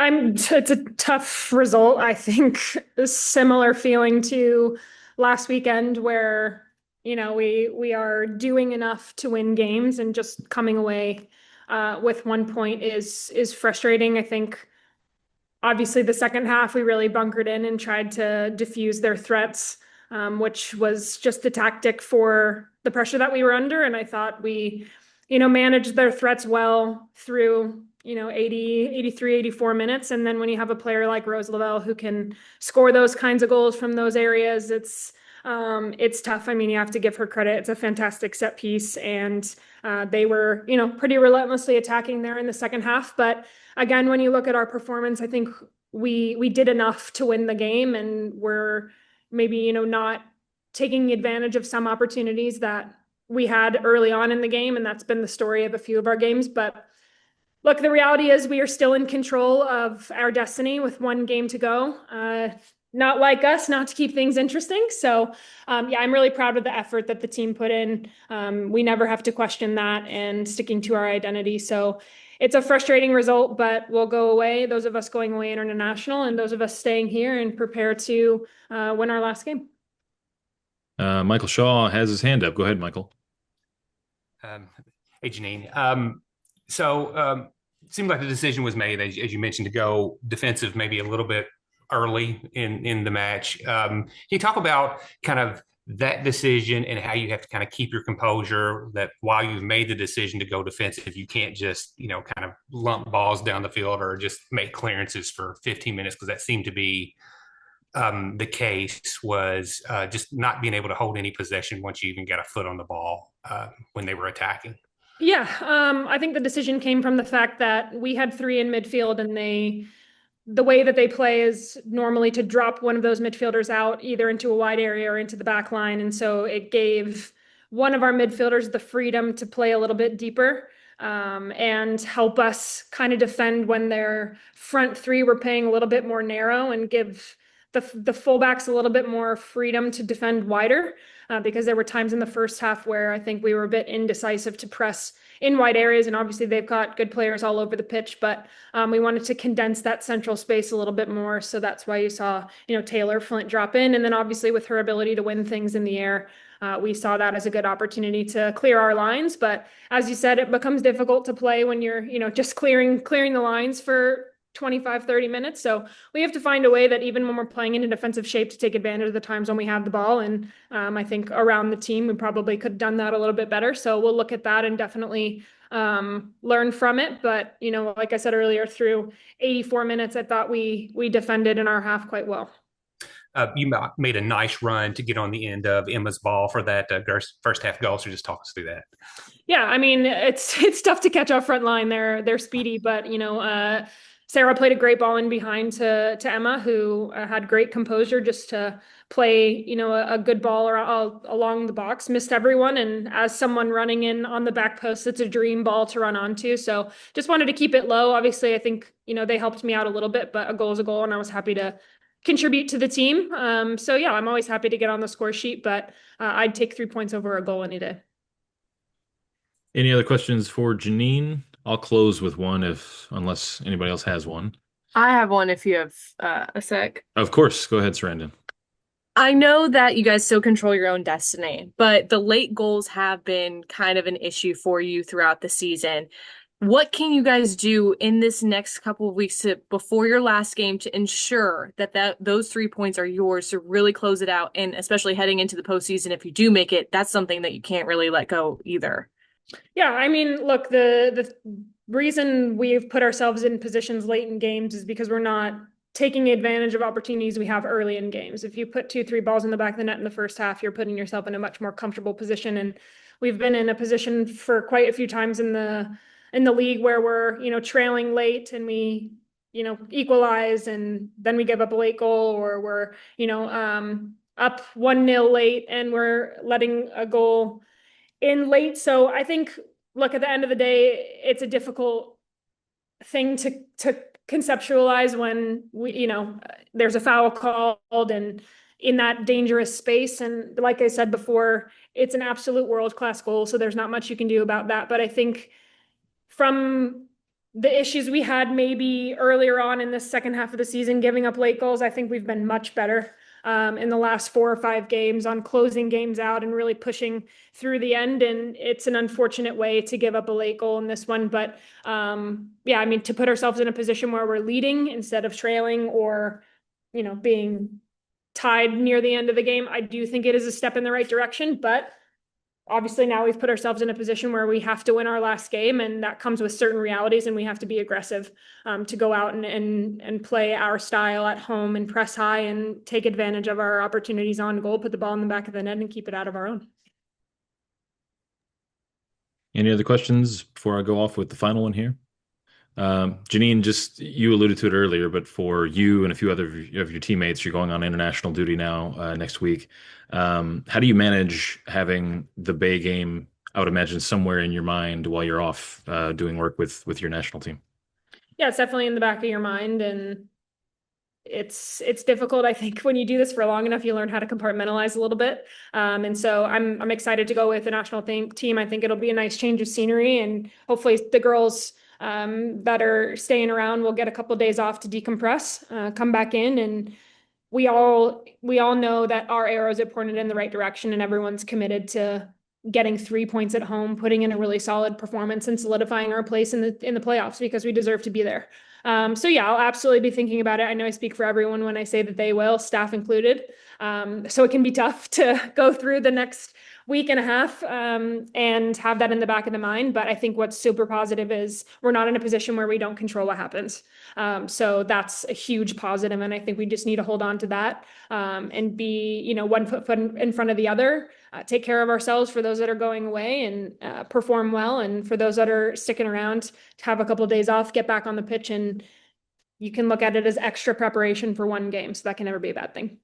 It's a tough result. I think a similar feeling to last weekend where, we are doing enough to win games and just coming away with 1 point is frustrating. I think obviously the second half we really bunkered in and tried to diffuse their threats, which was just the tactic for the pressure that we were under. And I thought we, managed their threats well through, 80, 83, 84 minutes. And then when you have a player like Rose Lavelle who can score those kinds of goals from those areas, it's tough. I mean, you have to give her credit. It's a fantastic set piece. And they were, pretty relentlessly attacking there in the second half. But again, when you look at our performance, I think we did enough to win the game, and we're maybe, not taking advantage of some opportunities that we had early on in the game. And that's been the story of a few of our games. But look, the reality is we are still in control of our destiny with one game to go. Not like us, not to keep things interesting. So, yeah, I'm really proud of the effort that the team put in. We never have to question that and sticking to our identity. So it's a frustrating result, but we'll go away. Those of us going away international and those of us staying here and prepare to win our last game. Michael Shaw has his hand up. Go ahead, Michael. Um, Hey, Janine. It seemed like the decision was made, as you mentioned, to go defensive maybe a little bit early in the match. Can you talk about kind of that decision and how you have to kind of keep your composure, that while you've made the decision to go defensive, you can't just, kind of lump balls down the field or just make clearances for 15 minutes, because that seemed to be the case, was just not being able to hold any possession once you even got a foot on the ball when they were attacking. Yeah, I think the decision came from the fact that we had three in midfield, and the way that they play is normally to drop one of those midfielders out either into a wide area or into the back line. And so it gave one of our midfielders the freedom to play a little bit deeper, and help us kind of defend when their front three were playing a little bit more narrow, and give the fullbacks a little bit more freedom to defend wider, because there were times in the first half where I think we were a bit indecisive to press in wide areas. And obviously they've got good players all over the pitch, but we wanted to condense that central space a little bit more. So that's why you saw, Taylor Flint drop in. And then obviously with her ability to win things in the air, we saw that as a good opportunity to clear our lines. But as you said, it becomes difficult to play when you're, just clearing the lines for 25, 30 minutes. So we have to find a way that even when we're playing in a defensive shape, to take advantage of the times when we have the ball. And I think around the team, we probably could have done that a little bit better. So we'll look at that and definitely learn from it. But, like I said earlier, through 84 minutes, I thought we defended in our half quite well. You made a nice run to get on the end of Emma's ball for that first half goal. So just talk us through that. Yeah, I mean, it's tough to catch our front line. They're speedy, but Sarah played a great ball in behind to Emma, who had great composure just to play, a good ball along the box, missed everyone. And as someone running in on the back post, it's a dream ball to run onto. So just wanted to keep it low. Obviously, I think, they helped me out a little bit, but a goal is a goal, and I was happy to contribute to the team. So yeah, I'm always happy to get on the score sheet, but I'd take 3 points over a goal any day. Any other questions for Janine? I'll close with one unless anybody else has one. I have one if you have a sec. Of course. Go ahead, Sarandon. I know that you guys still control your own destiny, but the late goals have been kind of an issue for you throughout the season. What can you guys do in this next couple of weeks before your last game to ensure that those 3 points are yours to really close it out? And especially heading into the postseason, if you do make it, that's something that you can't really let go either. Yeah, I mean, look, the reason we've put ourselves in positions late in games is because we're not taking advantage of opportunities we have early in games. If you put 2, 3 balls in the back of the net in the first half, you're putting yourself in a much more comfortable position. And we've been in a position for quite a few times in the league where we're, trailing late and we, equalize, and then we give up a late goal, or we're, up 1-0 late and we're letting a goal in late. So I think, look, at the end of the day, it's a difficult thing to conceptualize when there's a foul called and in that dangerous space. And like I said before, it's an absolute world-class goal, so there's not much you can do about that. But I think from the issues we had maybe earlier on in the second half of the season, giving up late goals. I think we've been much better in the last 4 or 5 games on closing games out and really pushing through the end. And it's an unfortunate way to give up a late goal in this one. But yeah, I mean, to put ourselves in a position where we're leading instead of trailing or, being tied near the end of the game, I do think it is a step in the right direction. But obviously now we've put ourselves in a position where we have to win our last game, and that comes with certain realities, and we have to be aggressive to go out and play our style at home and press high and take advantage of our opportunities on goal, put the ball in the back of the net and keep it out of our own. Any other questions before I go off with the final one here? Janine, just you alluded to it earlier, but for you and a few other of your teammates, you're going on international duty now next week. How do you manage having the Bay game, I would imagine, somewhere in your mind while you're off doing work with your national team? Yeah, it's definitely in the back of your mind, and it's difficult. I think when you do this for long enough, you learn how to compartmentalize a little bit. And so I'm excited to go with the national team. I think it'll be a nice change of scenery, and hopefully the girls that are staying around will get a couple of days off to decompress, come back in, and we all know that our arrows are pointed in the right direction, and everyone's committed to getting 3 points at home, putting in a really solid performance and solidifying our place in the playoffs, because we deserve to be there. So yeah, I'll absolutely be thinking about it. I know I speak for everyone when I say that they will, staff included. So it can be tough to go through the next week and a half and have that in the back of the mind. But I think what's super positive is we're not in a position where we don't control what happens. So that's a huge positive. And I think we just need to hold on to that and be, one foot in front of the other, take care of ourselves for those that are going away and perform well. And for those that are sticking around, to have a couple of days off, get back on the pitch, and you can look at it as extra preparation for one game. So that can never be a bad thing.